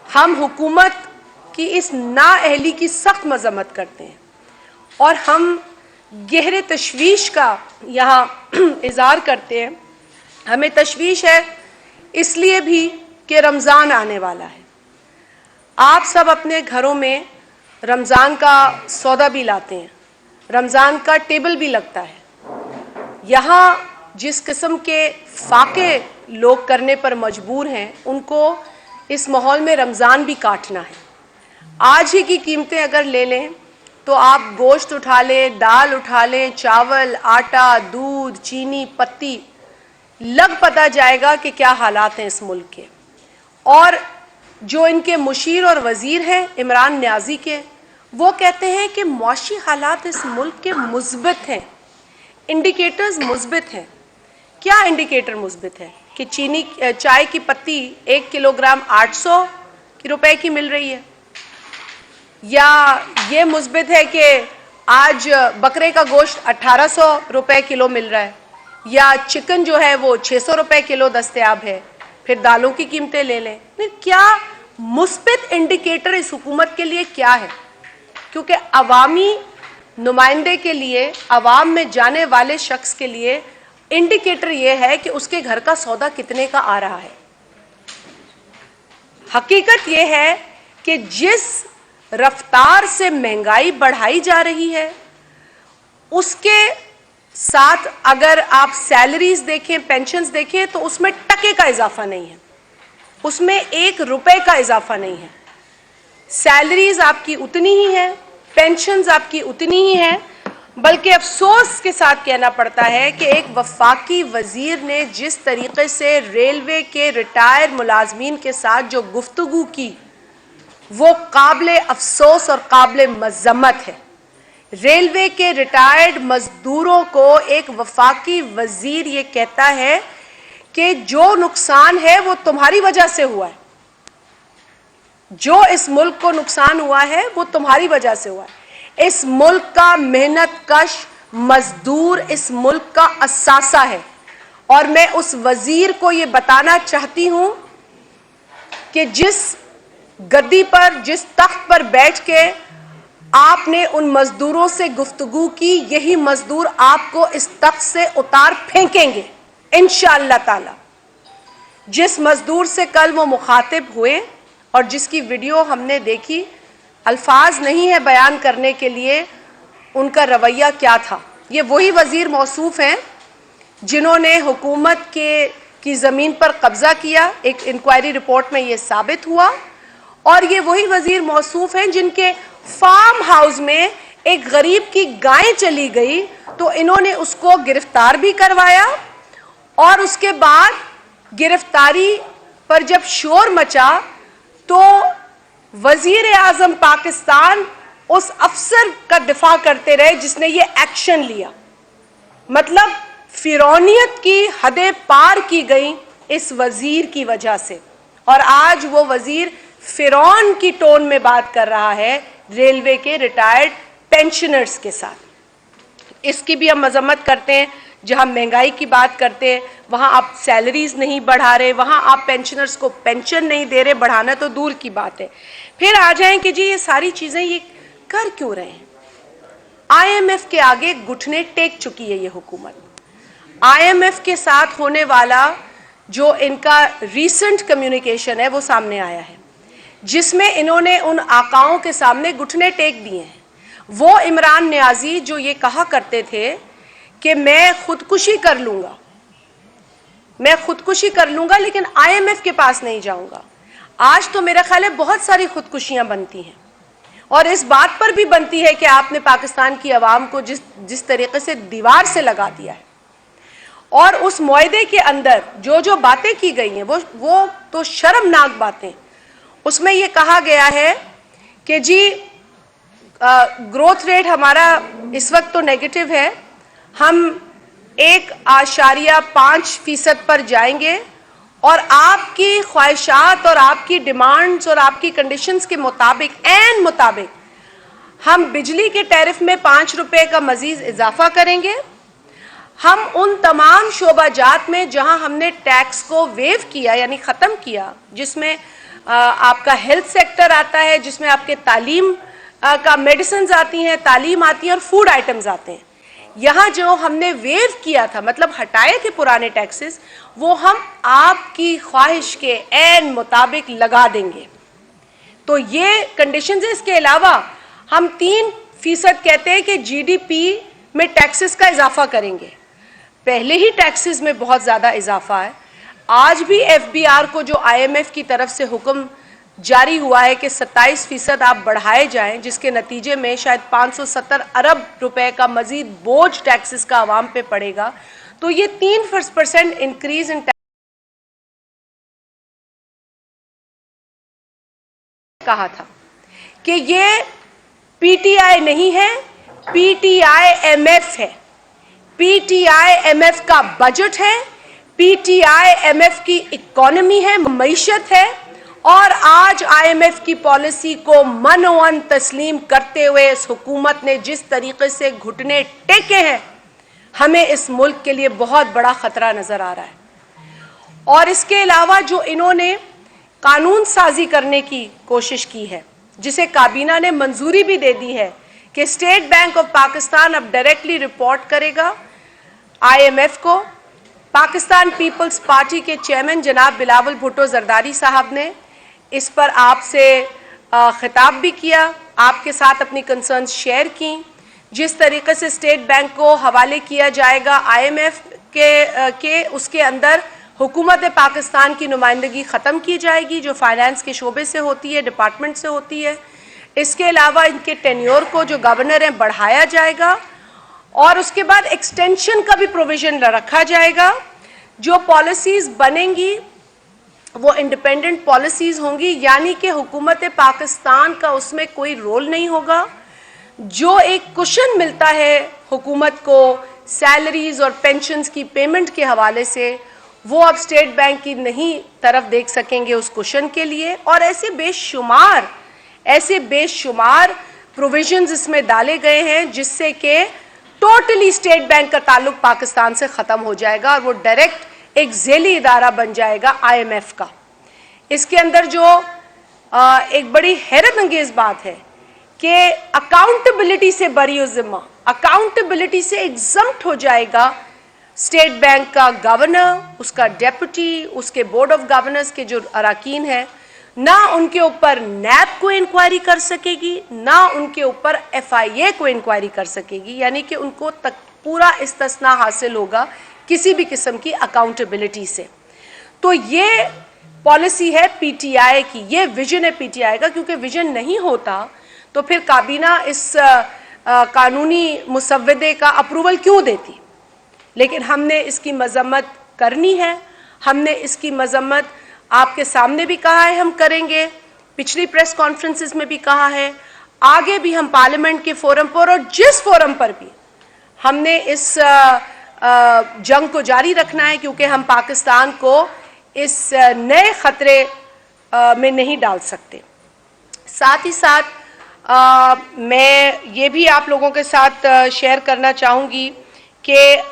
हम हुकूमत की इस नाअहली की सख्त मजम्मत करते हैं और हम गहरे तशवीश का यहाँ इज़हार करते हैं। हमें तशवीश है इसलिए भी कि रमज़ान आने वाला है। आप सब अपने घरों में रमज़ान का सौदा भी लाते हैं, रमज़ान का टेबल भी लगता है। यहाँ जिस किस्म के फाके लोग करने पर मजबूर हैं, उनको इस माहौल में रमज़ान भी काटना है। आज ही की कीमतें अगर ले लें तो आप गोश्त उठा लें, दाल उठा लें, चावल, आटा, दूध, चीनी, पत्ती, लग पता जाएगा कि क्या हालात हैं इस मुल्क के। और जो इनके मुशीर और वज़ीर हैं इमरान न्याजी के, वो कहते हैं कि मुआशी हालात इस मुल्क के मुस्बित हैं, इंडिकेटर्स मुस्बित हैं। क्या इंडिकेटर मुस्बित है? कि चीनी चाय की पत्ती 1 किलोग्राम 800 रुपए की मिल रही है, या ये मुस्बित है कि आज बकरे का गोश्त 1800 रुपए किलो मिल रहा है, या चिकन जो है वो 600 रुपए किलो दस्तयाब है। फिर दालों की कीमतें ले लें। क्या मुस्बित इंडिकेटर इस हुकूमत के लिए क्या है? क्योंकि अवामी नुमाइंदे के लिए, अवाम में जाने वाले शख्स के लिए इंडिकेटर ये है कि उसके घर का सौदा कितने का आ रहा है। हकीकत ये है कि जिस रफ्तार से महंगाई बढ़ाई जा रही है, उसके साथ अगर आप सैलरीज देखें, पेंशन्स देखें, तो उसमें टके का इजाफा नहीं है, उसमें 1 रुपए का इजाफा नहीं है। सैलरीज आपकी उतनी ही है, पेंशन्स आपकी उतनी ही है, बल्कि अफसोस के साथ कहना पड़ता है कि एक वफाकी वजीर ने जिस तरीके से रेलवे के रिटायर्ड मुलाजमीन के साथ जो गुफ्तगू की, वो काबिल अफसोस और काबिल मज़म्मत है। रेलवे के रिटायर्ड मजदूरों को एक वफाकी वजीर ये कहता है कि जो नुकसान है वो तुम्हारी वजह से हुआ है, जो इस मुल्क को नुकसान हुआ है वो तुम्हारी वजह से हुआ है। इस मुल्क का मेहनत कश मजदूर इस मुल्क का असासा है। और मैं उस वजीर को ये बताना चाहती हूं कि जिस गद्दी पर, जिस तख्त पर बैठ के आपने उन मजदूरों से गुफ्तगू की, यही मजदूर आपको इस तख्त से उतार फेंकेंगे इंशाअल्लाह ताला। जिस मजदूर से कल वो मुखातिब हुए और जिसकी वीडियो हमने देखी, अल्फाज नहीं है बयान करने के लिए उनका रवैया क्या था। ये वही वजीर मौसूफ हैं जिन्होंने हुकूमत की ज़मीन पर कब्जा किया, एक इंक्वायरी रिपोर्ट में ये साबित हुआ। और ये वही वजीर मौसूफ हैं जिनके फार्म हाउस में एक गरीब की गाय चली गई तो इन्होंने उसको गिरफ्तार भी करवाया, और उसके बाद गिरफ्तारी पर जब शोर मचा तो वजीर आजम पाकिस्तान उस अफसर का दिफा करते रहे जिसने ये एक्शन लिया। मतलब फिरौनियत की हदें पार की गई इस वजीर की वजह से, और आज वो वजीर फिरौन की टोन में बात कर रहा है रेलवे के रिटायर्ड पेंशनर्स के साथ। इसकी भी हम मजम्मत करते हैं। जहां महंगाई की बात करते हैं वहां आप सैलरीज नहीं बढ़ा रहे, वहां आप पेंशनर्स को पेंशन नहीं दे रहे, बढ़ाना तो दूर की बात है। फिर आ जाएं कि जी ये सारी चीजें ये कर क्यों रहे हैं। IMF के आगे घुटने टेक चुकी है ये हुकूमत। IMF के साथ होने वाला जो इनका रीसेंट कम्युनिकेशन है वो सामने आया है, जिसमें इन्होंने उन आकाओं के सामने घुटने टेक दिए हैं। वो इमरान न्याजी जो ये कहा करते थे कि मैं खुदकुशी कर लूंगा, मैं खुदकुशी कर लूंगा लेकिन IMF के पास नहीं जाऊंगा। आज तो मेरा ख्याल है बहुत सारी खुदकुशियां बनती हैं, और इस बात पर भी बनती है कि आपने पाकिस्तान की आवाम को जिस तरीके से दीवार से लगा दिया है, और उस मुआहदे के अंदर जो जो बातें की गई हैं वो तो शर्मनाक बातें। उसमें ये कहा गया है कि जी ग्रोथ रेट हमारा इस वक्त तो नेगेटिव है, हम 1.5% पर जाएंगे, और आपकी ख्वाहिशात और आपकी डिमांड्स और आपकी कंडीशंस के मुताबिक हम बिजली के टैरिफ में 5 रुपए का मजीद इजाफा करेंगे। हम उन तमाम शोबाजात में जहां हमने टैक्स को वेव किया यानी ख़त्म किया, जिसमें आपका हेल्थ सेक्टर आता है, जिसमें आपके तालीम का मेडिसिन आती हैं, तालीम आती है और फूड आइटम्स आते हैं। यहाँ जो हमने वेव किया था, मतलब हटाए थे पुराने टैक्सेस, वो हम आपकी ख्वाहिश के ऐन मुताबिक लगा देंगे। तो ये कंडीशंस है। इसके अलावा हम 3% कहते हैं कि जीडीपी में टैक्सेस का इजाफा करेंगे। पहले ही टैक्सेस में बहुत ज़्यादा इजाफा है। आज भी एफबीआर को जो आईएमएफ की तरफ से हुक्म जारी हुआ है कि 27% आप बढ़ाए जाएं, जिसके नतीजे में शायद 570 अरब रुपए का मजीद बोझ टैक्सेस का आवाम पे पड़ेगा। तो ये 3% इंक्रीज इन कहा था कि ये पीटीआई नहीं है, पीटीआईएमएफ है। पीटीआईएमएफ का बजट है, पीटीआईएमएफ की इकोनॉमी है, मईशत है। और आज आईएमएफ की पॉलिसी को मनोअन तस्लीम करते हुए इस हुकूमत ने जिस तरीके से घुटने टेके हैं, हमें इस मुल्क के लिए बहुत बड़ा खतरा नजर आ रहा है। और इसके अलावा जो इन्होंने कानून साजी करने की कोशिश की है, जिसे काबीना ने मंजूरी भी दे दी है कि स्टेट बैंक ऑफ पाकिस्तान अब डायरेक्टली रिपोर्ट करेगा आईएमएफ को। पाकिस्तान पीपल्स पार्टी के चेयरमैन जनाब बिलावल भुट्टो जरदारी साहब ने इस पर आपसे खिताब भी किया, आपके साथ अपनी कंसर्न्स शेयर की। जिस तरीके से स्टेट बैंक को हवाले किया जाएगा आईएमएफ के उसके अंदर हुकूमत पाकिस्तान की नुमाइंदगी ख़त्म की जाएगी, जो फाइनेंस के शोबे से होती है, डिपार्टमेंट से होती है। इसके अलावा इनके टेन्योर को जो गवर्नर हैं बढ़ाया जाएगा और उसके बाद एक्सटेंशन का भी प्रोविज़न रखा जाएगा। जो पॉलिसीज़ बनेंगी वो इंडिपेंडेंट पॉलिसीज़ होंगी, यानी कि हुकूमत पाकिस्तान का उसमें कोई रोल नहीं होगा। जो एक कुशन मिलता है हुकूमत को सैलरीज और पेंशन्स की पेमेंट के हवाले से, वो अब स्टेट बैंक की नहीं तरफ देख सकेंगे उस कुशन के लिए। और ऐसे बेशुमार प्रोविजंस इसमें डाले गए हैं जिससे कि टोटली स्टेट बैंक का ताल्लुक पाकिस्तान से ख़त्म हो जाएगा और वो डायरेक्ट एक झेली इदारा बन जाएगा आईएमएफ का। इसके अंदर जो एक बड़ी हैरत अंगेज बात है कि अकाउंटेबिलिटी से बरी ज़िम्मा, अकाउंटेबिलिटी से एग्जम्प्ट हो जाएगा स्टेट बैंक का गवर्नर, उसका डेप्यूटी, उसके बोर्ड ऑफ गवर्नर्स के जो अराकीन हैं। ना उनके ऊपर नैब को इंक्वायरी कर सकेगी, ना उनके ऊपर एफआईए को इंक्वायरी कर सकेगी, यानी कि उनको तक पूरा इस्तिस्ना हासिल होगा किसी भी किस्म की अकाउंटेबिलिटी से। तो ये पॉलिसी है पीटीआई की, ये विजन है पीटीआई का। क्योंकि विजन नहीं होता तो फिर काबीना इस कानूनी मुसव्वदे का अप्रूवल क्यों देती। लेकिन हमने इसकी मजम्मत करनी है, हमने इसकी मजम्मत आपके सामने भी कहा है, हम करेंगे, पिछली प्रेस कॉन्फ्रेंसेस में भी कहा है, आगे भी हम पार्लियामेंट के फोरम पर और जिस फोरम पर भी हमने इस जंग को जारी रखना है, क्योंकि हम पाकिस्तान को इस नए खतरे में नहीं डाल सकते। साथ ही साथ मैं ये भी आप लोगों के साथ शेयर करना चाहूँगी कि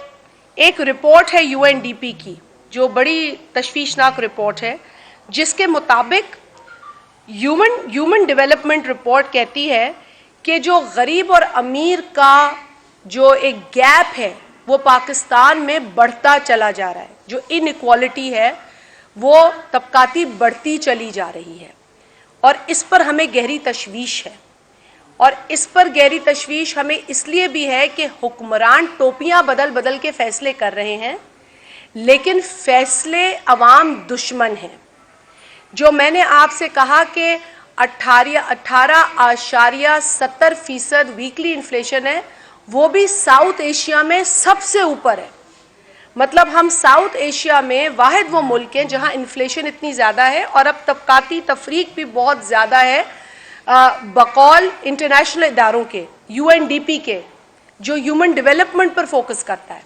एक रिपोर्ट है यूएनडीपी की, जो बड़ी तशवीशनाक रिपोर्ट है, जिसके मुताबिक ह्यूमन डेवलपमेंट रिपोर्ट कहती है कि जो गरीब और अमीर का जो एक गैप है वो पाकिस्तान में बढ़ता चला जा रहा है। जो इनइक्वालिटी है वो तबकाती बढ़ती चली जा रही है और इस पर हमें गहरी तशवीश है। और इस पर गहरी तशवीश हमें इसलिए भी है कि हुक्मरान टोपियां बदल बदल के फैसले कर रहे हैं, लेकिन फैसले अवाम दुश्मन हैं। जो मैंने आपसे कहा कि 18.70% वीकली इन्फ्लेशन है, वो भी साउथ एशिया में सबसे ऊपर है। मतलब हम साउथ एशिया में वाहिद वो मुल्क हैं जहां इन्फ्लेशन इतनी ज़्यादा है और अब तबकाती तफरीक भी बहुत ज़्यादा है। बकौल इंटरनेशनल इदारों के, यूएनडीपी के, जो ह्यूमन डेवलपमेंट पर फोकस करता है।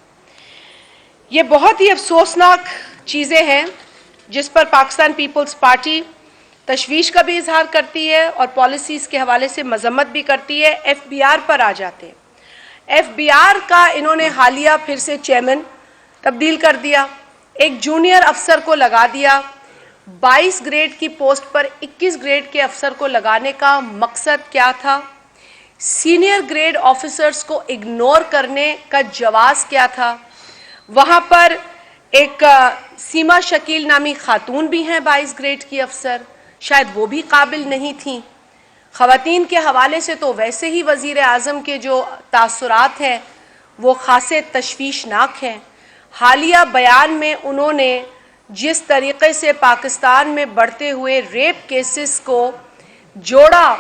ये बहुत ही अफसोसनाक चीज़ें हैं जिस पर पाकिस्तान पीपल्स पार्टी तशवीश का भी इजहार करती है और पॉलिसीज़ के हवाले से मजम्मत भी करती है। एफबीआर पर आ जाते हैं। एफबीआर का इन्होंने हालिया फिर से चेयरमैन तब्दील कर दिया, एक जूनियर अफसर को लगा दिया। 22 ग्रेड की पोस्ट पर 21 ग्रेड के अफसर को लगाने का मकसद क्या था? सीनियर ग्रेड ऑफिसर्स को इग्नोर करने का जवाब क्या था? वहाँ पर एक सीमा शकील नामी खातून भी हैं 22 ग्रेड की अफसर, शायद वो भी काबिल नहीं थीं। ख़वातीन के हवाले से तो वैसे ही वज़ीर आज़म के जो तासुरात हैं वो खासे तशवीशनाक हैं। हालिया बयान में उन्होंने जिस तरीक़े से पाकिस्तान में बढ़ते हुए रेप केसेस को जोड़ा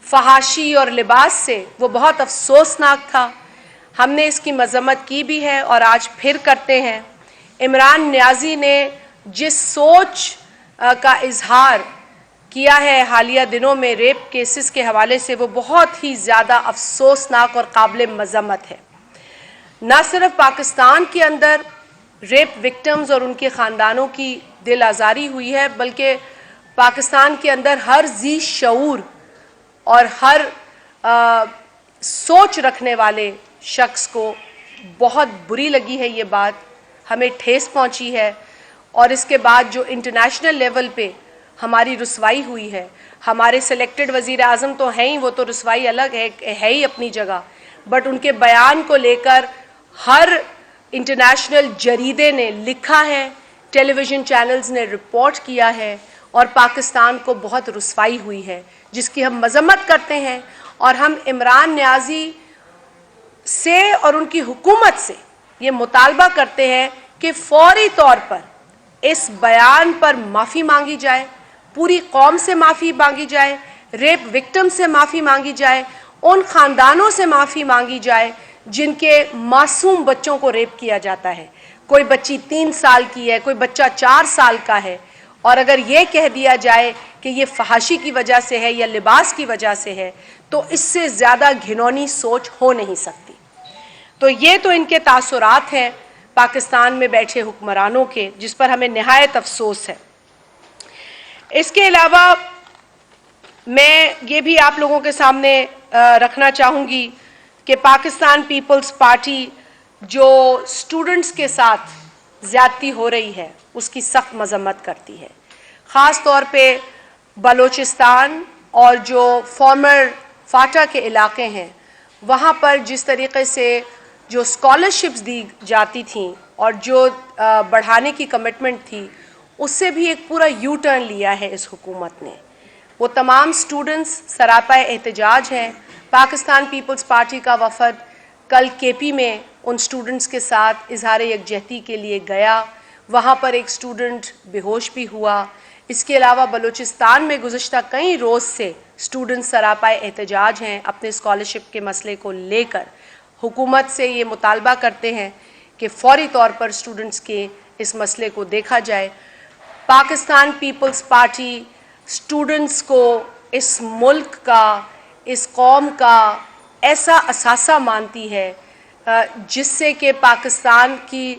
फहाशी और लिबास से, वो बहुत अफसोसनाक था। हमने इसकी मज़म्मत की भी है और आज फिर करते हैं। इमरान नियाज़ी ने जिस सोच का इजहार किया है हालिया दिनों में रेप केसेस के हवाले से, वो बहुत ही ज़्यादा अफसोसनाक और काबिल मज़म्मत है। न सिर्फ पाकिस्तान के अंदर रेप विक्टिम्स और उनके ख़ानदानों की दिल आज़ारी हुई है, बल्कि पाकिस्तान के अंदर हर जी शऊर और हर सोच रखने वाले शख्स को बहुत बुरी लगी है ये बात, हमें ठेस पहुंची है। और इसके बाद जो इंटरनेशनल लेवल पे हमारी रुसवाई हुई है, हमारे सिलेक्टेड वज़ीर आज़म तो हैं ही, वो तो रुसवाई अलग है ही अपनी जगह, बट उनके बयान को लेकर हर इंटरनेशनल जरीदे ने लिखा है, टेलीविज़न चैनल्स ने रिपोर्ट किया है और पाकिस्तान को बहुत रुसवाई हुई है, जिसकी हम मज़म्मत करते हैं। और हम इमरान नियाज़ी से और उनकी हुकूमत से ये मुतालबा करते हैं कि फौरी तौर पर इस बयान पर माफ़ी मांगी जाए, पूरी कौम से माफ़ी मांगी जाए, रेप विक्टिम से माफ़ी मांगी जाए, उन ख़ानदानों से माफ़ी मांगी जाए जिनके मासूम बच्चों को रेप किया जाता है। कोई बच्ची 3 साल की है, कोई बच्चा 4 साल का है, और अगर ये कह दिया जाए कि ये फहाशी की वजह से है या लिबास की वजह से है, तो इससे ज़्यादा घिनौनी सोच हो नहीं सकती। तो ये तो इनके तासुरात हैं पाकिस्तान में बैठे हुक्मरानों के, जिस पर हमें निहायत अफसोस है। इसके अलावा मैं ये भी आप लोगों के सामने रखना चाहूँगी कि पाकिस्तान पीपल्स पार्टी जो स्टूडेंट्स के साथ ज़्यादती हो रही है उसकी सख्त मज़म्मत करती है। ख़ास तौर पे बलूचिस्तान और जो फॉर्मर फाटा के इलाके हैं, वहाँ पर जिस तरीक़े से जो स्कॉलरशिप्स दी जाती थीं और जो बढ़ाने की कमिटमेंट थी, उससे भी एक पूरा यू टर्न लिया है इस हुकूमत ने। वो तमाम स्टूडेंट्स सरापाए एहतजाज हैं। पाकिस्तान पीपल्स पार्टी का वफद कल केपी में उन स्टूडेंट्स के साथ इजहार यकजहती के लिए गया। वहाँ पर एक स्टूडेंट बेहोश भी हुआ। इसके अलावा बलूचिस्तान में गुज़श्ता कई रोज़ से स्टूडेंट्स सरापाए एहतजाज हैं, अपने स्कॉलरशिप के मसले को लेकर हुकूमत से ये मुतालबा करते हैं कि फ़ौरी तौर पर स्टूडेंट्स के इस मसले को देखा जाए। पाकिस्तान पीपल्स पार्टी स्टूडेंट्स को इस मुल्क का, इस कौम का ऐसा असासा मानती है जिससे कि पाकिस्तान की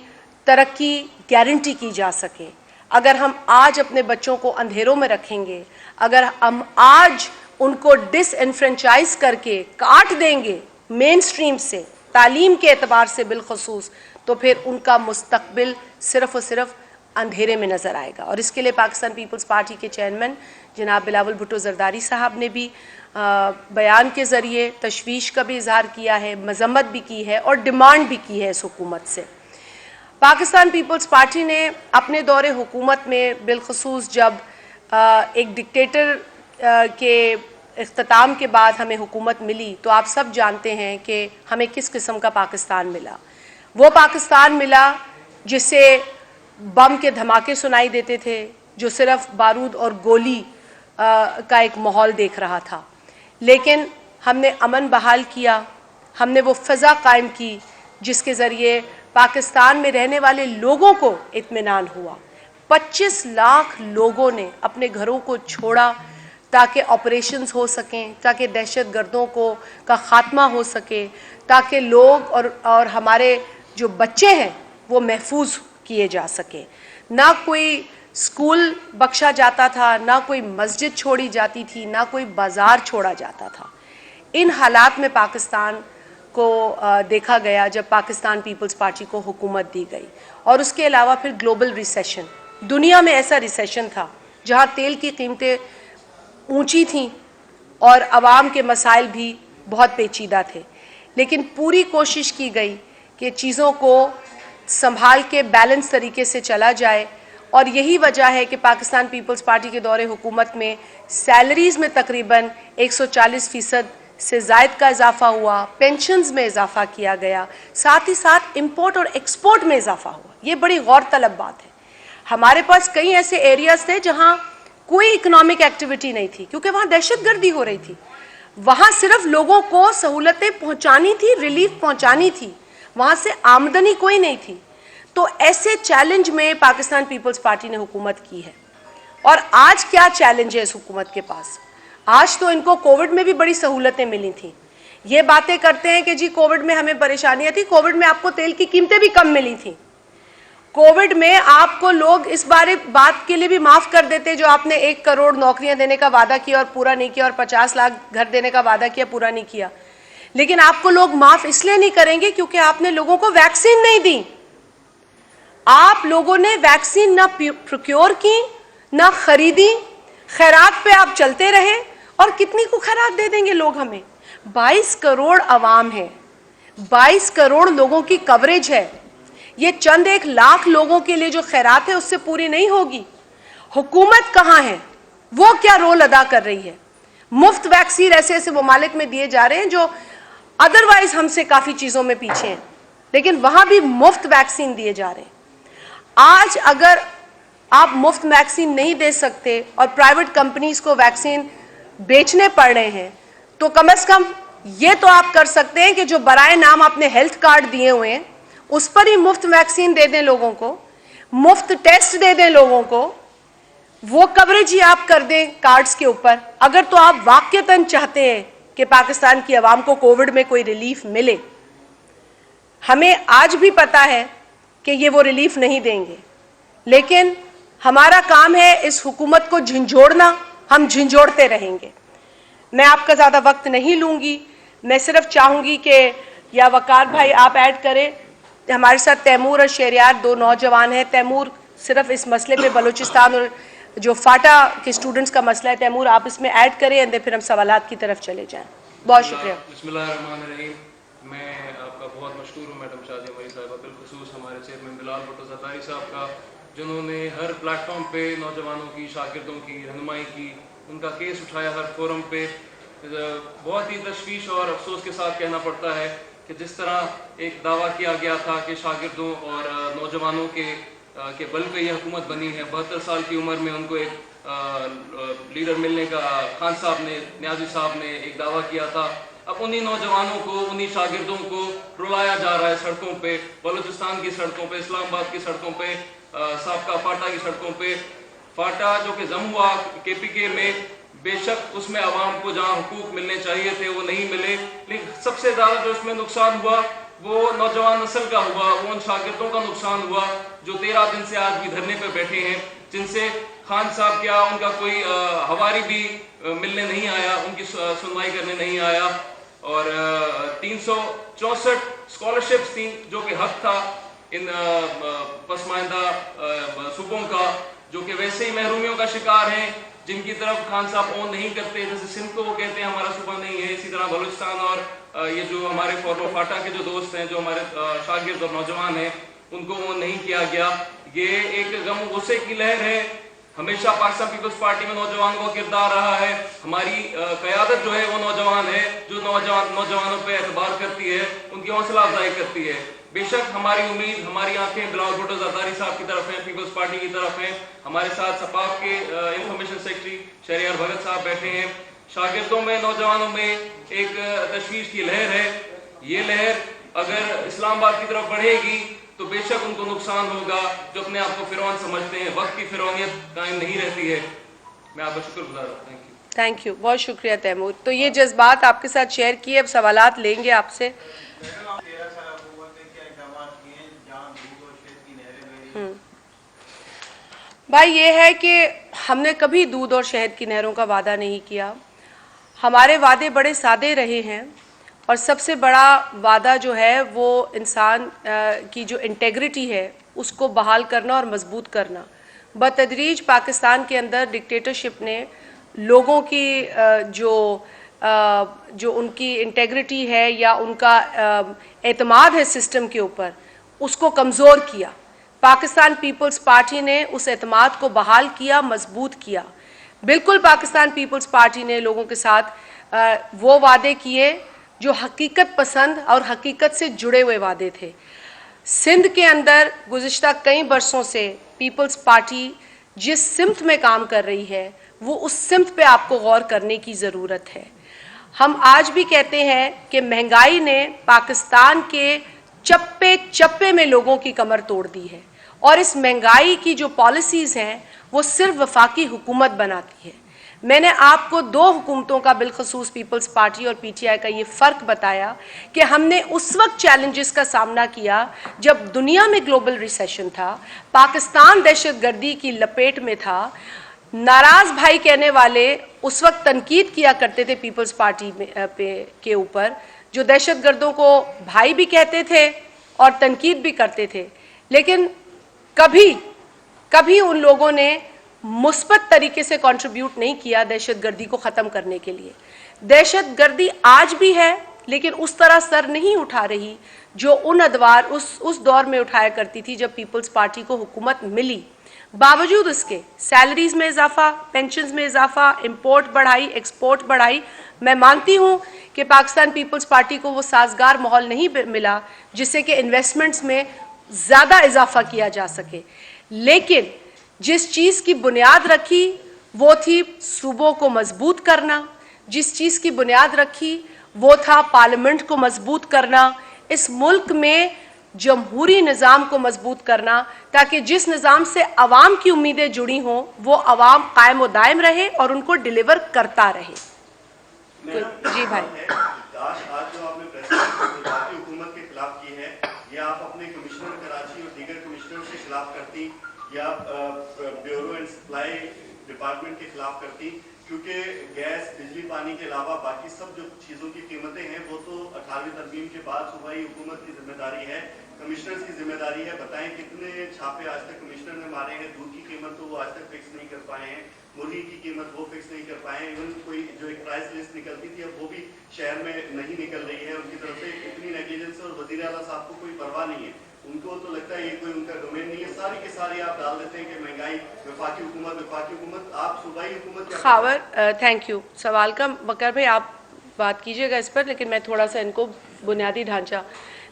तरक्की गारंटी की जा सके। अगर हम आज अपने बच्चों को अंधेरों में रखेंगे, अगर हम आज उनको डिसएनफ्रेंचाइज करके काट देंगे मेन स्ट्रीम से, तालीम के एतबार से बिलखसूस, तो फिर उनका मुस्तकबिल सिर्फ़ और सिर्फ अंधेरे में नज़र आएगा। और इसके लिए पाकिस्तान पीपल्स पार्टी के चेयरमैन जनाब बिलावल भुट्टो जरदारी साहब ने भी बयान के ज़रिए तशवीश का भी इजहार किया है, मज़म्मत भी की है और डिमांड भी की है इस हुकूमत से। पाकिस्तान पीपल्स पार्टी ने अपने दौरे हुकूमत में बिलखसूस जब एक डिक्टेटर के इख्तिताम के बाद हमें हुकूमत मिली, तो आप सब जानते हैं कि हमें किस किस्म का पाकिस्तान मिला। वो पाकिस्तान मिला जिसे बम के धमाके सुनाई देते थे, जो सिर्फ बारूद और गोली का एक माहौल देख रहा था। लेकिन हमने अमन बहाल किया, हमने वो फ़ज़ा कायम की जिसके ज़रिए पाकिस्तान में रहने वाले लोगों को इत्मीनान हुआ। 25 लाख लोगों ने अपने घरों को छोड़ा ताकि ऑपरेशंस हो सकें, ताकि दहशतगर्दों का ख़ात्मा हो सके, ताकि लोग और हमारे जो बच्चे हैं वो महफूज किए जा सके। ना कोई स्कूल बख्शा जाता था, ना कोई मस्जिद छोड़ी जाती थी, ना कोई बाज़ार छोड़ा जाता था। इन हालात में पाकिस्तान को देखा गया जब पाकिस्तान पीपल्स पार्टी को हुकूमत दी गई। और उसके अलावा फिर ग्लोबल रिसेशन, दुनिया में ऐसा रिसेशन था जहां तेल की कीमतें ऊंची थीं और आवाम के मसाइल भी बहुत पेचीदा थे, लेकिन पूरी कोशिश की गई कि चीज़ों को संभाल के बैलेंस तरीके से चला जाए। और यही वजह है कि पाकिस्तान पीपल्स पार्टी के दौरे हुकूमत में सैलरीज़ में तकरीबन 140% से ज़ायद का इजाफा हुआ, पेंशन्स में इजाफा किया गया, साथ ही साथ इंपोर्ट और एक्सपोर्ट में इजाफा हुआ। ये बड़ी गौर तलब बात है। हमारे पास कई ऐसे एरियाज थे जहां कोई इकोनॉमिक एक्टिविटी नहीं थी, क्योंकि वहां दहशतगर्दी हो रही थी। वहां सिर्फ लोगों को सहूलतें पहुंचानी थी, रिलीफ पहुंचानी थी, वहां से आमदनी कोई नहीं थी। तो ऐसे चैलेंज में पाकिस्तान पीपल्स पार्टी ने हुकूमत की है। और आज क्या चैलेंज है इस हुकूमत के पास? आज तो इनको कोविड में भी बड़ी सहूलतें मिली थी। ये बातें करते हैं कि जी कोविड में हमें परेशानियां थी, कोविड में आपको तेल की कीमतें भी कम मिली थी। कोविड में आपको लोग इस बात के लिए भी माफ कर देते जो आपने 1 करोड़ नौकरियां देने का वादा किया और पूरा नहीं किया, और 50 लाख घर देने का वादा किया, पूरा नहीं किया। लेकिन आपको लोग माफ इसलिए नहीं करेंगे क्योंकि आपने लोगों को वैक्सीन नहीं दी। आप लोगों ने वैक्सीन ना प्रोक्योर की, ना खरीदी, खैरात पे आप चलते रहे। और कितनी को खैरात दे देंगे लोग हमें? 22 करोड़ आवाम है, 22 करोड़ लोगों की कवरेज है। ये चंद 1 लाख लोगों के लिए जो खैरात है उससे पूरी नहीं होगी। हुकूमत कहाँ है? वो क्या रोल अदा कर रही है? मुफ्त वैक्सीन ऐसे ऐसे ममालिक में दिए जा रहे हैं जो अदरवाइज हमसे काफी चीजों में पीछे हैं, लेकिन वहां भी मुफ्त वैक्सीन दिए जा रहे हैं। आज अगर आप मुफ्त वैक्सीन नहीं दे सकते और प्राइवेट कंपनीज को वैक्सीन बेचने पड़ रहे हैं, तो कम से कम ये तो आप कर सकते हैं कि जो बराए नाम आपने हेल्थ कार्ड दिए हुए हैं उस पर ही मुफ्त वैक्सीन दे दें लोगों को, मुफ्त टेस्ट दे दें लोगों को, वो कवरेज ही आप कर दें कार्ड्स के ऊपर। अगर तो आप वाकईतन चाहते हैं कि पाकिस्तान की आवाम को कोविड में कोई रिलीफ मिले। हमें आज भी पता है कि ये वो रिलीफ नहीं देंगे, लेकिन हमारा काम है इस हुकूमत को झंझोड़ना, हम झंझोड़ते रहेंगे। मैं आपका ज़्यादा वक्त नहीं लूँगी, मैं सिर्फ चाहूँगी कि या वकार भाई आप ऐड करें। हमारे साथ तैमूर और शहरियार 2 नौजवान हैं। तैमूर सिर्फ इस मसले पे बलूचिस्तान और जो फाटा के स्टूडेंट्स का मसला है, तैमूर आप इसमें ऐड करें, एंड फिर हम सवालात की तरफ चले जाएँ। बहुत शुक्रिया। बिस्मिल्लाहिर्रहमानिर्रहीम। मैं आपका बहुत मशहूर हूँ मैडम शादिया मरी साहिबा, बिलखुसूस हमारे चेयरमैन बिलाल भुट्टो ज़रदारी साहब का, जिन्होंने हर प्लेटफॉर्म पे नौजवानों की, शागिर्दों की रहनुमाई की, उनका केस उठाया हर फोरम पे। बहुत ही तशवीश और अफसोस के साथ कहना पड़ता है कि जिस तरह एक दावा किया गया था कि शागिर्दों और नौजवानों के बल पे यह हुकूमत बनी है, 72 साल की उम्र में उनको एक लीडर मिलने का खान साहब ने, न्याजी साहब ने एक दावा किया था। अब उन्हीं नौजवानों को, उन्हीं शागिर्दों को रुलाया जा रहा है सड़कों पे, बलूचिस्तान की सड़कों पे, इस्लामाबाद की सड़कों पे, साबका फाटा की सड़कों पे। फाटा जो कि जम हुआ KPK में, बेशक उसमें आवाम को जहाँ हुकूक मिलने चाहिए थे वो नहीं मिले, लेकिन सबसे ज़्यादा जो इसमें नुकसान हुआ वो नौजवान नस्ल का हुआ, वो उन शागिर्दों का नुकसान हुआ जो 13 दिन से आज भी धरने पे बैठे हैं, जिनसे खान साहब क्या उनका कोई हवारी भी मिलने नहीं आया, उनकी सुनवाई करने नहीं आया। और 364 स्कॉलरशिप्स थी जो कि हक था इन पसमानदा सूबों का, जो कि वैसे ही महरूमियों का शिकार हैं, जिनकी तरफ खान साहब ओन नहीं करते। जैसे सिंध को वो कहते हैं हमारा सूबा नहीं है, इसी तरह बलूचिस्तान और ये जो हमारे फॉरवर्ड फाटा के जो दोस्त हैं, जो हमारे शागिर्द और नौजवान हैं, उनको ओन नहीं किया गया। ये एक गम गुस्से की लहर है। हमेशा पाकिस्तान पीपल्स पार्टी में नौजवानों का किरदार रहा है। हमारी क़यादत जो है वो नौजवान है, जो नौजवानों पे एतबार करती है, उनकी हौसला अफजाई करती है। बेशक हमारी उम्मीद, हमारी आंखें बिलाल भुट्टो ज़रदारी साहब की तरफ हैं, पीपल्स पार्टी की तरफ हैं। हमारे साथ सपाफ के इंफॉर्मेशन सेक्रेटरी शहरियार भगत साहब बैठे हैं। शागिर्दों में, नौजवानों में एक तशवीश की लहर है। ये लहर अगर इस्लामाबाद की तरफ बढ़ेगी तो बेशक उनको नुकसान होगा, जो अपने आप को फिरौन समझते हैं। वक्त की फिरौनियत कायम नहीं रहती है। मैं आपका शुक्रगुजार हूँ। थैंक यू, बहुत शुक्रिया तैमूर। तो ये जज्बात आपके साथ शेयर किए, अब सवालात लेंगे आपसे। भाई ये है कि हमने कभी दूध और शहद की नहरों का वादा नहीं किया। हमारे वादे बड़े सादे रहे हैं, और सबसे बड़ा वादा जो है वो इंसान की जो इंटेग्रिटी है उसको बहाल करना और मजबूत करना, बतदरीज पाकिस्तान के अंदर डिक्टेटरशिप ने लोगों की जो उनकी इंटेग्रिटी है या उनका एतमाद है सिस्टम के ऊपर, उसको कमज़ोर किया। पाकिस्तान पीपल्स पार्टी ने उस एतमाद को बहाल किया, मजबूत किया। बिल्कुल पाकिस्तान पीपल्स पार्टी ने लोगों के साथ वो वादे किए जो हकीकत पसंद और हकीकत से जुड़े हुए वादे थे। सिंध के अंदर गुज़िश्ता कई बरसों से पीपल्स पार्टी जिस सिमत में काम कर रही है, वो उस सिमत पे आपको गौर करने की ज़रूरत है। हम आज भी कहते हैं कि महंगाई ने पाकिस्तान के चप्पे चप्पे में लोगों की कमर तोड़ दी है, और इस महंगाई की जो पॉलिसीज़ हैं वो सिर्फ वफाकी हुकूमत बनाती है। मैंने आपको दो हुकूमतों का, बिलखसूस पीपल्स पार्टी और पीटीआई का, ये फ़र्क बताया कि हमने उस वक्त चैलेंजेस का सामना किया जब दुनिया में ग्लोबल रिसेशन था, पाकिस्तान दहशतगर्दी की लपेट में था। नाराज़ भाई कहने वाले उस वक्त तनकीद किया करते थे पीपल्स पार्टी के ऊपर, जो दहशतगर्दों को भाई भी कहते थे और तनकीद भी करते थे, लेकिन कभी उन लोगों ने मुस्बत तरीके से कंट्रीब्यूट नहीं किया दहशतगर्दी को ख़त्म करने के लिए। दहशतगर्दी आज भी है, लेकिन उस तरह सर नहीं उठा रही जो उन अदवार उस दौर में उठाया करती थी जब पीपल्स पार्टी को हुकूमत मिली। बावजूद उसके सैलरीज में इजाफा, पेंशन्स में इजाफा, इंपोर्ट बढ़ाई, एक्सपोर्ट बढ़ाई। मैं मानती हूँ कि पाकिस्तान पीपल्स पार्टी को वो साजगार माहौल नहीं मिला जिससे कि इन्वेस्टमेंट्स में ज़्यादा इजाफा किया जा सके, लेकिन जिस चीज़ की बुनियाद रखी वो थी सूबों को मजबूत करना, जिस चीज़ की बुनियाद रखी वो था पार्लियामेंट को मजबूत करना, इस मुल्क में जमहूरी निज़ाम को मजबूत करना, ताकि जिस निज़ाम से अवाम की उम्मीदें जुड़ी हों वो अवाम कायम व दायम रहे और उनको डिलीवर करता रहे। जी भाई, आज जो आपने प्रेस कॉन्फ्रेंस हुकूमत के खिलाफ की है, या आप अपने कमिश्नर कराची और दीगर कमिश्नर के खिलाफ करती या ब्यूरो एंड सप्लाई डिपार्टमेंट के खिलाफ करती, क्योंकि गैस, बिजली, पानी के अलावा बाकी सब जो चीज़ों की कीमतें हैं वो तो 18वीं तरमीम के बाद सूबाई हुकूमत की जिम्मेदारी है, कमिश्नर्स की जिम्मेदारी है। बताएं कितने छापे आज तक कमिश्नर ने मारे हैं? दूध की कीमत तो वो आज तक फिक्स नहीं कर पाए हैं, मुर्गी की कीमत वो फिक्स नहीं कर पाए हैं, इवन कोई जो एक प्राइस लिस्ट निकलती थी अब वो भी शहर में नहीं निकल रही है उनकी तरफ से। इतनी नेग्लिजेंस, और वज़ीर आला साहब को कोई परवाह नहीं है, उनको तो लगता है ये कोई उनका डोमेन नहीं है। सारी के सारी आप डाल देते हैं कि महंगाई, वफाकी हुकूमत, आप सूबाई हुकूमत। खावर, थैंक यू सवाल का। बकर भाई आप बात कीजिएगा इस पर, लेकिन मैं थोड़ा सा इनको बुनियादी ढांचा।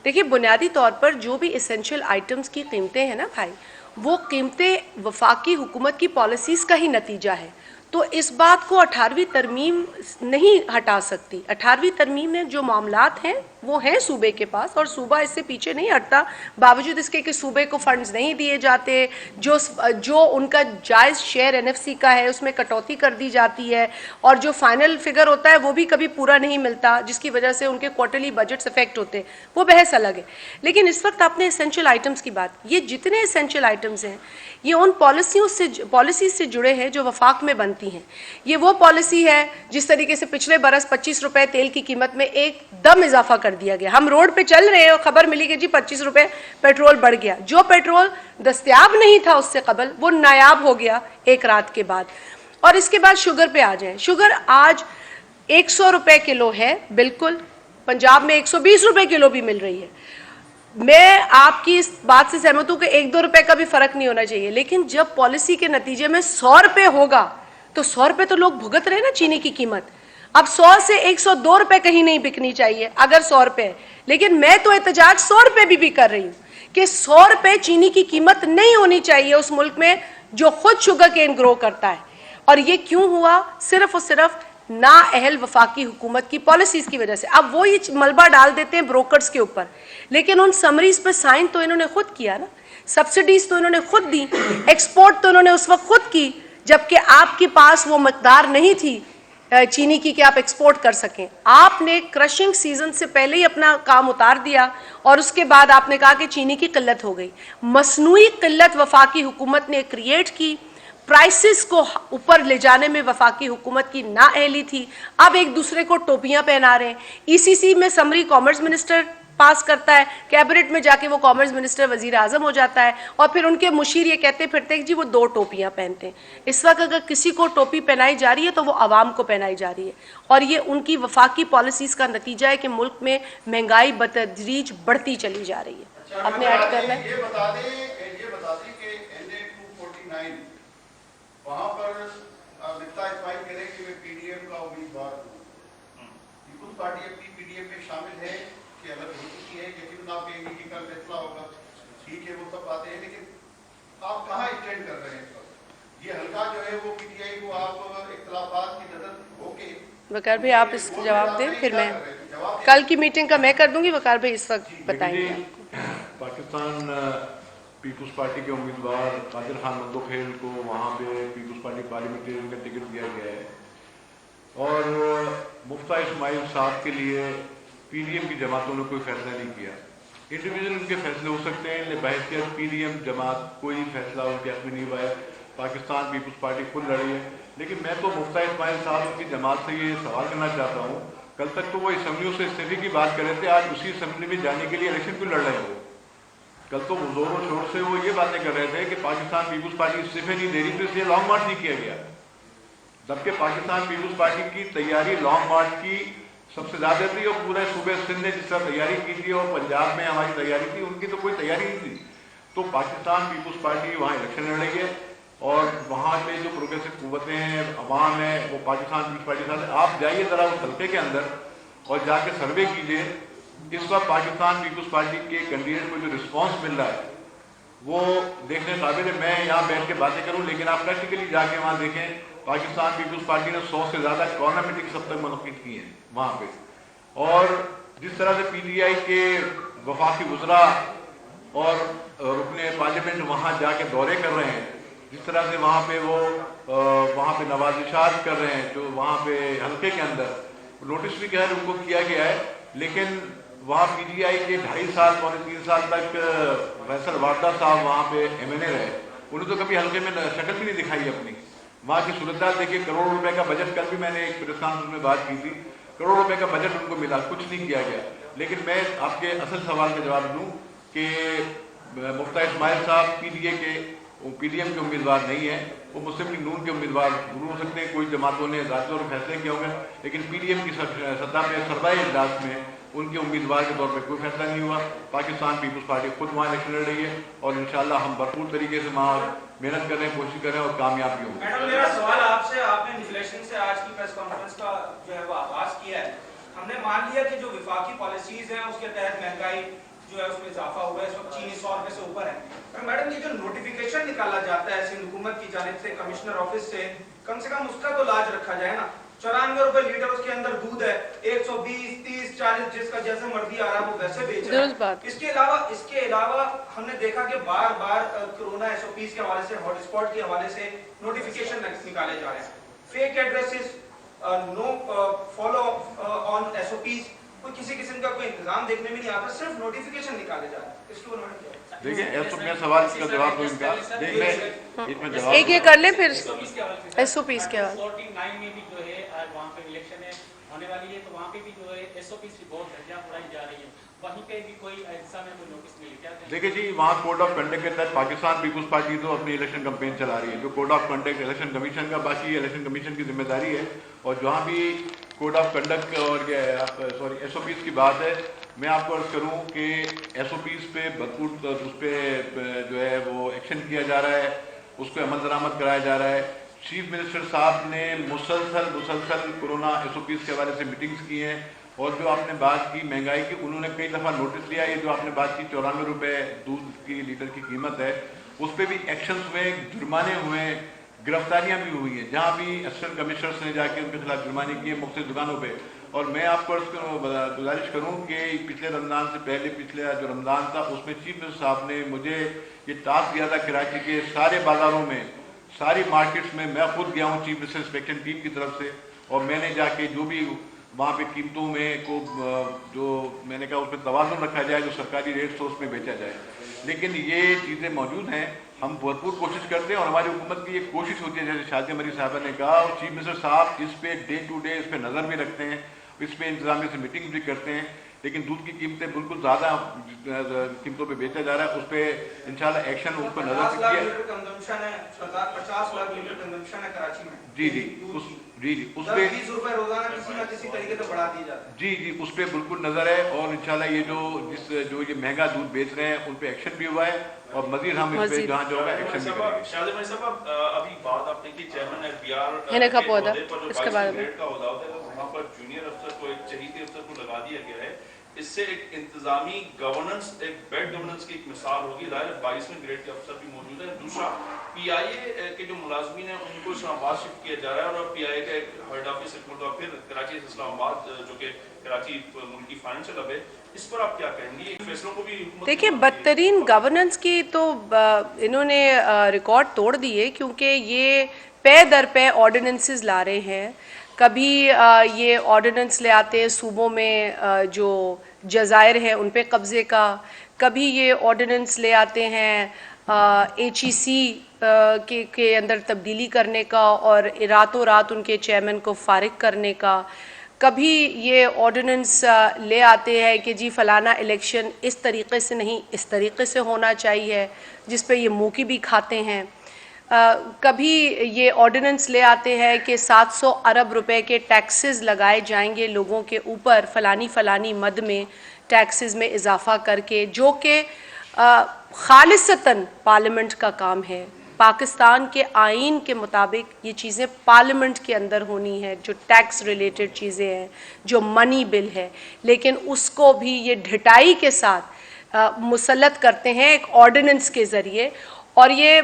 देखिए, बुनियादी तौर पर जो भी इसेंशियल आइटम्स की कीमतें हैं ना भाई, वो कीमतें वफाकी हुकूमत की पॉलिसीज़ का ही नतीजा है। तो इस बात को 18वीं तरमीम नहीं हटा सकती। 18वीं तरमीम में जो मामलात हैं वो हैं सूबे के पास, और सूबा इससे पीछे नहीं हटता, बावजूद इसके कि सूबे को फंड्स नहीं दिए जाते, जो उनका जायज़ शेयर एनएफसी का है उसमें कटौती कर दी जाती है, और जो फाइनल फिगर होता है वो भी कभी पूरा नहीं मिलता, जिसकी वजह से उनके क्वार्टरली बजट्स इफेक्ट होते हैं। वो बहस अलग है। लेकिन इस वक्त आपने एसेंशियल आइटम्स की बात, ये जितने एसेंशियल आइटम्स हैं ये उन पॉलिसीज से जुड़े हैं जो वफाक में बनती हैं। ये वो पॉलिसी है जिस तरीके से पिछले बरस 25 रुपए तेल की कीमत में एकदम इजाफा कर दिया गया। हम रोड पे चल रहे हैं और खबर मिली कि जी 25 रुपए पेट्रोल बढ़ गया। जो पेट्रोल दस्तयाब नहीं था उससे कबल, वो नायाब हो गया एक रात के बाद। और इसके बाद शुगर पे आ जाए। शुगर आज 100 रुपए किलो है, बिल्कुल पंजाब में 120 रुपए किलो भी मिल रही है। मैं आपकी इस बात से सहमत हूं कि 1-2 रुपए का भी फर्क नहीं होना चाहिए, लेकिन जब पॉलिसी के नतीजे में 100 रुपए होगा तो 100 रुपए तो लोग भुगत रहे ना चीनी की कीमत। अब 100 से 102 रुपए कहीं नहीं बिकनी चाहिए अगर 100 रुपए है, लेकिन मैं तो एहतजाज 100 रुपए भी कर रही हूं कि 100 रुपए चीनी की कीमत नहीं होनी चाहिए उस मुल्क में जो खुद शुगर केन ग्रो करता है। और ये क्यों हुआ? सिर्फ और सिर्फ नाअहल वफाकी हुकूमत की पॉलिसीज की वजह से। अब वो ये मलबा डाल देते हैं ब्रोकर्स के ऊपर, लेकिन उन समरीज पर साइन तो इन्होंने खुद किया ना, सब्सिडीज तो इन्होंने खुद दी, एक्सपोर्ट तो इन्होंने उस वक्त खुद की जबकि आपके पास वो मकदार नहीं थी चीनी की कि आप एक्सपोर्ट कर सकें। आपने क्रशिंग सीजन से पहले ही अपना काम उतार दिया और उसके बाद आपने कहा कि चीनी की किल्लत हो गई। मसनूई किल्लत वफाकी हुकूमत ने क्रिएट की, प्राइसेस को ऊपर ले जाने में वफाकी हुकूमत की नाअहली थी। अब एक दूसरे को टोपियां पहना रहे हैं। ईसीसी में समरी कॉमर्स मिनिस्टर पास करता है, कैबिनेट में जाके वो कॉमर्स मिनिस्टर वजीर आजम हो जाता है, और फिर उनके मुशीर ये कहते फिरते हैं कि जी वो 2 टोपियां पहनते हैं। इस वक्त अगर किसी को टोपी पहनाई जा रही है तो वो आवाम को पहनाई जा रही है, और ये उनकी वफाकी पॉलिसीज का नतीजा है कि मुल्क में महंगाई बतदरीज बढ़ती चली जा रही है। आपने ऐड करना है, ये बता दें कि NA 249 वहां पर मिफ्ता इस्माइल कह रहे हैं कि मैं PDM का उम्मीदवार हूँ। पीपुल्स पार्टी अपनी PDM में शामिल है कि अलग हो चुकी है, यकीन आप कहेंगे कि कल फैसला होगा, ठीक है वो सब बातें हैं, लेकिन आप कहाँ स्टैंड कर रहे हैं इस वक्त? ये हल्का जो है वो PTI को आप इख्तलाफात की नजर होके वकार भाई आप इसका जवाब दें, फिर मैं कल की मीटिंग का मैं कर दूंगी, वकार भाई इस वक्त बताएंगे। पाकिस्तान पीपल्स पार्टी के उम्मीदवार कादिर खान मंदोखेल को वहाँ पे पीपल्स पार्टी पार्लियामेंटेरियन का टिकट दिया गया है, और मुफ्ता इस्माइल साहब के लिए PDM की जमातों ने कोई फैसला नहीं किया। इंडिविजुअल उनके फैसले हो सकते हैं, लेकिन बहैसियत PDM जमात कोई फैसला उनके हाथ में नहीं हुआ है। पाकिस्तान पीपल्स पार्टी खुद लड़ी है, लेकिन मैं तो मुफ्ता इस्माइल साहब की जमात से ये सवाल करना चाहता हूँ, कल तक तो वो असम्बलियों से इस्तीफे की बात कर रहे थे, आज उसी असम्बली में जाने के लिए इलेक्शन क्यों लड़ रहे हैं वो? कल तो जोरों शोर से वो ये बातें कर रहे थे कि पाकिस्तान पीपल्स पार्टी इस्तीफे नहीं दे रही, तो इसलिए लॉन्ग मार्च नहीं किया गया। जबकि पाकिस्तान पीपल्स पार्टी की तैयारी लॉन्ग मार्च की सबसे ज्यादा थी, और पूरे सूबे सिंध ने जिस तरह तैयारी की थी, और पंजाब में हमारी तैयारी थी, उनकी तो कोई तैयारी नहीं थी। तो पाकिस्तान पीपल्स पार्टी वहाँ इलेक्शन लड़ रही है, और वहाँ पे जो प्रोग्रेसिव कुव्वतें हैं, अवाम है, वो पाकिस्तान पीपल्स पार्टी के साथ। आप जाइए जरा उस हल्के के अंदर और जाके सर्वे कीजिए, इस वक्त पाकिस्तान पीपल्स पार्टी के कैंडिडेट को जो रिस्पॉन्स मिल रहा है वो देखने काबिल है। मैं यहाँ बैठ के बातें करूँ, लेकिन आप प्रैक्टिकली जाके वहाँ देखें, पाकिस्तान पीपल्स पार्टी ने 100 से ज़्यादा कॉर्नर मीटिंग सब तक मुनक़िद की हैं वहाँ पे, और जिस तरह से PTI के वफाकी वज़रा और रुकने पार्लियामेंट वहाँ जाके दौरे कर रहे हैं, जिस तरह से वहाँ पे वो वहाँ पे नवाजिशात कर रहे हैं, जो वहाँ पे हल्के के अंदर नोटिस भी खैर उनको किया गया है, लेकिन वहाँ PTI के 2.5 साल पौने 3 साल तक फैसल वारदा साहब वहाँ पे MNA रहे, उन्हें तो कभी हल्के में शक्ल भी नहीं दिखाई अपनी। वहाँ की सूरत देखिए, करोड़ों रुपए का बजट, कल भी मैंने एक प्रेस कॉन्फ्रेंस में बात की थी, करोड़ों रुपए का बजट उनको मिला, कुछ नहीं किया गया। लेकिन मैं आपके असल सवाल का जवाब दूँ कि मुफ्ता इस्माइल साहब PDM के उम्मीदवार नहीं है, वो मुस्लिम लीग नून के उम्मीदवार जरूर हो सकते हैं। कोई जमातों ने जाती और फैसले किए होंगे, लेकिन PDM की सत्ता में सरदाई इजलास में उनके उम्मीदवार के तौर पर कोई फैसला नहीं हुआ। पाकिस्तान पीपल्स पार्टी खुद वहाँ इलेक्शन लड़ रही है, और इंशाल्लाह हम भरपूर तरीके से वहाँ मेहनत कर रहे हैं, कोशिश कर रहे हैं, और कामयाब भी होंगे। मैडम, मेरा सवाल आपसे, आपने इन्फ्लेशन से आज की प्रेस कॉन्फ्रेंस का जो है वो आगाज किया है। हमने मान लिया कि जो विफाकी पॉलिसीज हैं उसके तहत महंगाई जो है उसमें इजाफा हुआ है, इस वक्त चीनी 100 रुपए से ऊपर है। पर मैडम, ये जो नोटिफिकेशन निकाला जाता है सिंध हुकूमत की जानिब से, कमिश्नर ऑफिस से कम उसका तो लाज रखा जाए ना। 94 रुपए लीटर उसके अंदर दूध है, 120, 30, 40 जिसका जैसे मर्जी आ रहा है वो वैसे बेच रहा है। इसके अलावा हमने देखा कि बार बार कोरोना SOPs के हवाले से, हॉटस्पॉट के हवाले से नोटिफिकेशन निकाले जा रहे हैं, fake addresses, no follow on SOPs, कोई किसी किस्म का कोई इंतजाम देखने में नहीं आता, सिर्फ नोटिफिकेशन निकाले जा रहे हैं। इसके ऊपर देखिए, मैं सवाल का जवाब दूं इनका, इसमें जवाब एक कर लें, फिर SOPs के बाद 49 में भी जो है आज वहाँ पे इलेक्शन है होने वाली है, तो वहाँ पे भी जो है SOPs की बहुत धज्जियां उड़ाई जा रही है, वहीं पे भी कोई ऐसा में कोई नोटिस मिली क्या? देखिए जी, वहाँ कोड ऑफ कंडक्ट के तहत पाकिस्तान पीपल्स पार्टी तो अपनी इलेक्शन कैंपेन चला रही है, जो code of conduct election commission का, बाकी इलेक्शन कमीशन की जिम्मेदारी है। और जहाँ भी कोड ऑफ कंडक्ट और SOPs की बात है, मैं आपको अर्ज करूँ कि SOPs पे भरपूर उस पर जो है वो एक्शन किया जा रहा है, उसको अमल दरामद कराया जा रहा है। चीफ मिनिस्टर साहब ने मुसलसल कोरोना SOPs के हवाले से मीटिंग्स की हैं, और जो आपने बात की महंगाई की, उन्होंने कई दफ़ा नोटिस लिया। ये जो आपने बात की 94 रुपये दूध की लीटर की कीमत है, उस पर भी एक्शंस हुए, जुर्माने हुए, गिरफ्तारियां भी हुई हैं, जहाँ भी असिस्टेंट कमिश्नर्स ने जाके उनके खिलाफ जुर्माने किए मुख्तलिफ दुकानों पे। और मैं आपको गुजारिश करूँ कि पिछले रमज़ान से पहले, पिछले जो रमज़ान था, उसमें चीफ मिनिस्टर साहब ने मुझे ये टास्क दिया था कराची के सारे बाज़ारों में, सारी मार्केट्स में मैं खुद गया हूँ चीफ मिनिस्टर इंस्पेक्शन टीम की तरफ से, और मैंने जाके जो भी वहाँ पे कीमतों में को जो मैंने कहा उसमें तवाज़ुन रखा जाए, जो सरकारी रेट से उसमें बेचा जाए। लेकिन ये चीज़ें मौजूद हैं, हम भरपूर कोशिश करते हैं, और हमारी हुकूमत की ये कोशिश होती है, जैसे शाजिया मरी साहबा ने कहा, और चीफ मिनिस्टर साहब इस पे डे टू डे इस पर नज़र भी रखते हैं, इस पर इंतजामिया से मीटिंग भी करते हैं लेकिन दूध की कीमतें बिल्कुल ज़्यादा कीमतों पे बेचा जा रहा है, उस पर इंशाल्लाह एक्शन उस पर नजर 50 लाख किया। लीटर कंजम्पशन है सरकार, 50 लाख लीटर कंजम्पशन है कराची में। जी जी उस जी जी उस पे 20 रुपए रोजाना किसी न किसी तरीके से बढ़ा दिए जाते हैं। जी जी उस पर बिल्कुल नजर है, और इंशाल्लाह ये जो ये महंगा दूध बेच रहे हैं उन पे एक्शन भी हुआ है, और मजीद हम इस पे जहाँ जो है एक्शन भी करेंगे। शाहज़ भाई साहब, अभी बात आपने की चेयरमैन एफबीआर हिना का पौधा, पर इसके बारे में का ओहदा होता है, वहाँ पर जूनियर अफसर को, एक चहीते अफसर को लगा दिया गया है। इससे एक इंतजामी गवर्नेंस, एक बेड गवर्नेंस की एक मिसाल होगी। ज़ाहिर 22वें ग्रेड के अफसर भी मौजूद है। दूसरा, PIA के जो मुलाजमीन हैं उनको इस्लामाबाद शिफ्ट किया जा रहा है, और PIA का एक हेड ऑफिस एक मतलब फिर कराची से इस्लामाबाद, जो कि कराची मुल्की फाइनेंशियल हब है, इस पर आप क्या कहेंगे? इन फैसलों को भी देखिए, बदतरीन गवर्नेंस की तो इन्होंने रिकॉर्ड तोड़ दिए, क्योंकि ये पे दर पे ऑर्डिनेंसेस ला रहे हैं। कभी ये ऑर्डिनेंस ले आते हैं सूबों में जो जज़ायर हैं उन पे कब्ज़े का, कभी ये ऑर्डिनेंस ले आते हैं HEC के अंदर तब्दीली करने का और रातों रात उनके चेयरमैन को फारिग करने का, कभी ये ऑर्डिनेंस ले आते हैं कि जी फलाना इलेक्शन इस तरीक़े से नहीं इस तरीक़े से होना चाहिए, जिस पे ये मुँह की भी खाते हैं। कभी ये ऑर्डिनेंस ले आते हैं कि 700 अरब रुपए के टैक्सेस लगाए जाएंगे लोगों के ऊपर फ़लानी मद में टैक्सेस में इजाफ़ा करके, जो कि खालिसतन पार्लियामेंट का काम है। पाकिस्तान के आइन के मुताबिक ये चीज़ें पार्लियामेंट के अंदर होनी है, जो टैक्स रिलेटेड चीज़ें हैं, जो मनी बिल है, लेकिन उसको भी ये ढिठाई के साथ मुसल्लत करते हैं एक ऑर्डिनेंस के ज़रिए। और ये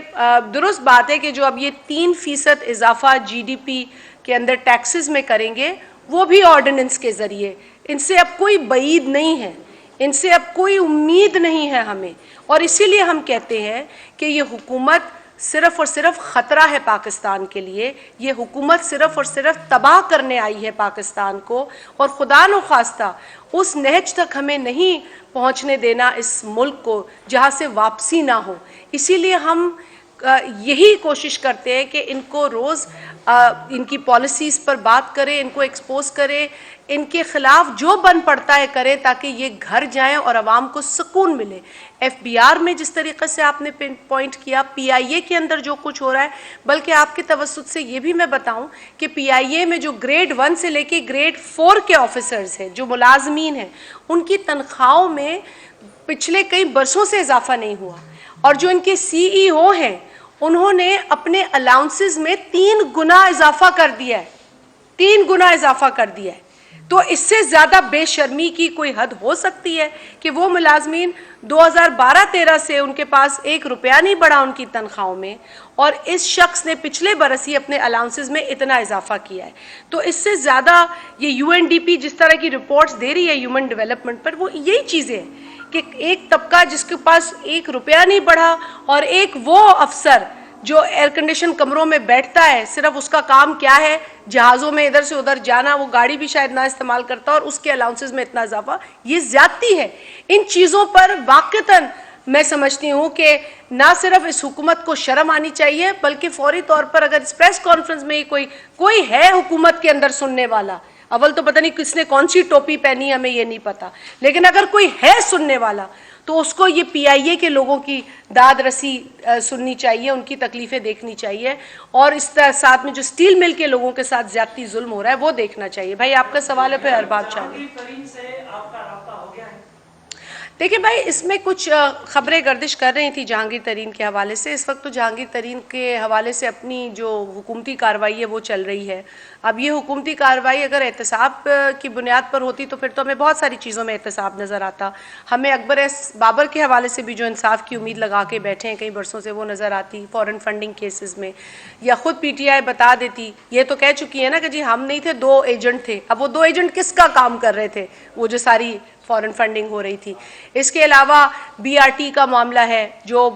दुरुस्त बात है कि जो अब ये 3% इजाफा GDP के अंदर टैक्सेस में करेंगे, वो भी ऑर्डिनेंस के ज़रिए। इनसे अब कोई बईद नहीं है, इनसे अब कोई उम्मीद नहीं है हमें, और इसीलिए हम कहते हैं कि ये हुकूमत सिर्फ़ और सिर्फ ख़तरा है पाकिस्तान के लिए। ये हुकूमत सिर्फ़ और सिर्फ तबाह करने आई है पाकिस्तान को, और खुदा न खास्ता उस नहज तक हमें नहीं पहुंचने देना इस मुल्क को जहां से वापसी ना हो। इसीलिए हम यही कोशिश करते हैं कि इनको रोज़ इनकी पॉलिसीज़ पर बात करें, इनको एक्सपोज करें, इनके ख़िलाफ़ जो बन पड़ता है करें, ताकि ये घर जाएं और आवाम को सुकून मिले। FBR में जिस तरीक़े से आपने पॉइंट किया, PIA के अंदर जो कुछ हो रहा है, बल्कि आपके तवस्सुत से ये भी मैं बताऊं कि PIA में जो ग्रेड 1 से लेके ग्रेड 4 के ऑफिसर्स हैं, जो मुलाजमीन हैं, उनकी तनख्वाहों में पिछले कई बरसों से इजाफा नहीं हुआ, और जो इनके CEO हैं उन्होंने अपने अलाउंसेस में 3 गुना इजाफा कर दिया है, 3 गुना इजाफा कर दिया है। तो इससे ज़्यादा बेशर्मी की कोई हद हो सकती है कि वो मुलाजमीन 2012-13 से उनके पास 1 रुपया नहीं बढ़ा उनकी तनख्वाहों में, और इस शख्स ने पिछले बरस ही अपने अलाउंसेस में इतना इजाफा किया है। तो इससे ज़्यादा ये UNDP जिस तरह की रिपोर्ट्स दे रही है ह्यूमन डेवलपमेंट पर, वो यही चीज़ें हैं कि एक तबका जिसके पास 1 रुपया नहीं बढ़ा, और एक वो अफसर जो एयर कंडीशन कमरों में बैठता है, सिर्फ उसका काम क्या है जहाज़ों में इधर से उधर जाना, वो गाड़ी भी शायद ना इस्तेमाल करता, और उसके अलाउंसेस में इतना इजाफा, ये ज्यादती है। इन चीज़ों पर वाक़तन मैं समझती हूँ कि ना सिर्फ इस हुकूमत को शर्म आनी चाहिए, बल्कि फौरी तौर पर अगर इस प्रेस कॉन्फ्रेंस में ही कोई है हुकूमत के अंदर सुनने वाला, अव्वल तो पता नहीं किसने कौन सी टोपी पहनी, हमें ये नहीं पता, लेकिन अगर कोई है सुनने वाला तो उसको ये PIA के लोगों की दाद रसी सुननी चाहिए, उनकी तकलीफ़ें देखनी चाहिए, और इस साथ में जो स्टील मिल के लोगों के साथ ज्यादती जुल्म हो रहा है वो देखना चाहिए। भाई आपका सवाल है पे अरबाब चाहिए। देखिए भाई, इसमें कुछ ख़बरें गर्दिश कर रही थी जहांगीर तरीन के हवाले से। इस वक्त तो जहांगीर तरीन के हवाले से अपनी जो हुकूमती कार्रवाई है वो चल रही है। अब ये हुकूमती कार्रवाई अगर एहतसाब की बुनियाद पर होती तो फिर तो हमें बहुत सारी चीज़ों में एहतसाब नज़र आता। हमें अकबर एस बाबर के हवाले से भी जो इंसाफ की उम्मीद लगा के बैठे हैं कई बरसों से, वो नज़र आती फॉरेन फंडिंग केसेस में, या ख़ुद PTI बता देती, ये तो कह चुकी है ना कि जी हम नहीं थे, 2 एजेंट थे। अब वो 2 एजेंट किसका काम कर रहे थे, वो जो सारी फॉरेन फंडिंग हो रही थी। इसके अलावा BRT का मामला है जो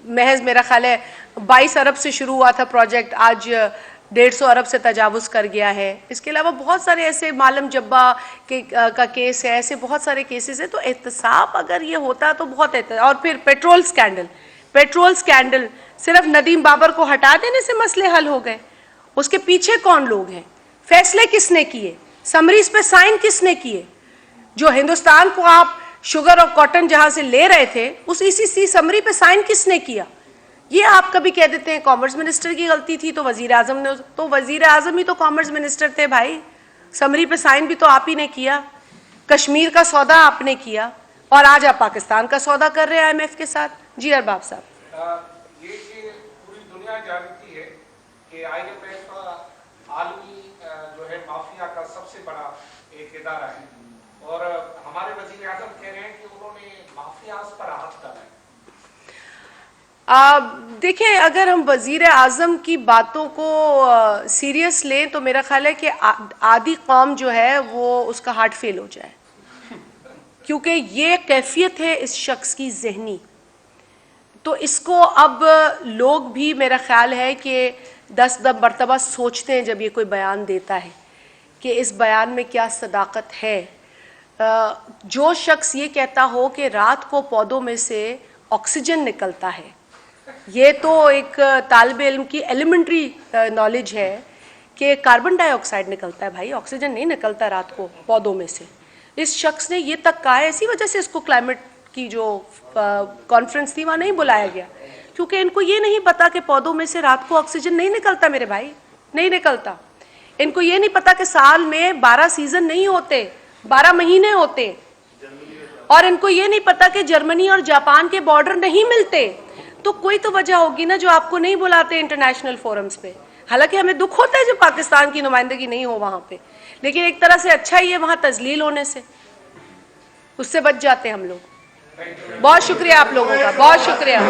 महज मेरा ख्याल है 22 अरब से शुरू हुआ था प्रोजेक्ट, आज 150 अरब से तजावुज़ कर गया है। इसके अलावा बहुत सारे ऐसे मालम जब्बा का केस है, ऐसे बहुत सारे केसेस हैं। तो एहतसाब अगर ये होता तो बहुत और फिर पेट्रोल स्कैंडल सिर्फ नदीम बाबर को हटा देने से मसले हल हो गए? उसके पीछे कौन लोग हैं, फैसले किसने किए, समरीज पे साइन किसने किए? जो हिंदुस्तान को आप शुगर और कॉटन जहां से ले रहे थे, उस ECC समरी पे साइन किसने किया? ये आप कभी कह देते हैं कॉमर्स मिनिस्टर की गलती थी, तो वजीर आजम ने, तो वजीर आजम ही तो कॉमर्स मिनिस्टर थे भाई। समरी पे साइन भी तो आप ही ने किया, कश्मीर का सौदा आपने किया, और आज आप पाकिस्तान का सौदा कर रहे हैं IMF के साथ। जी अरबाब साहब। ये पूरी दुनिया जानती है कि IMF आलमी जो है माफिया का सबसे बड़ा एक इदारा है, और हमारे वजीर आजम कह रहे हैं कि उन्होंने माफियाज पर हाथ डाला है। देखिए, अगर हम वजीर आजम की बातों को सीरियस लें तो मेरा ख्याल है कि आधी कौम जो है वो उसका हार्ट फेल हो जाए, क्योंकि ये कैफियत है इस शख्स की ज़हनी। तो इसको अब लोग भी मेरा ख्याल है कि 10 मरतबा सोचते हैं जब ये कोई बयान देता है कि इस बयान में क्या सदाकत है। जो शख्स ये कहता हो कि रात को पौधों में से ऑक्सीजन निकलता है, ये तो एक तालिब इल्म की एलिमेंट्री नॉलेज है कि कार्बन डाइऑक्साइड निकलता है भाई, ऑक्सीजन नहीं निकलता रात को पौधों में से। इस शख्स ने ये तक कहा है, इसी वजह से इसको क्लाइमेट की जो कॉन्फ्रेंस थी वहाँ नहीं बुलाया गया, क्योंकि इनको ये नहीं पता कि पौधों में से रात को ऑक्सीजन नहीं निकलता मेरे भाई, नहीं निकलता। इनको ये नहीं पता कि साल में 12 सीजन नहीं होते, 12 महीने होते। और इनको ये नहीं पता कि जर्मनी और जापान के बॉर्डर नहीं मिलते। तो कोई तो वजह होगी ना जो आपको नहीं बुलाते इंटरनेशनल फोरम्स पे। हालांकि हमें दुख होता है जब पाकिस्तान की नुमाइंदगी नहीं हो वहाँ पे, लेकिन एक तरह से अच्छा ही है वहाँ तजलील होने से, उससे बच जाते हैं हम लोग। बहुत शुक्रिया आप लोगों का, बहुत शुक्रिया।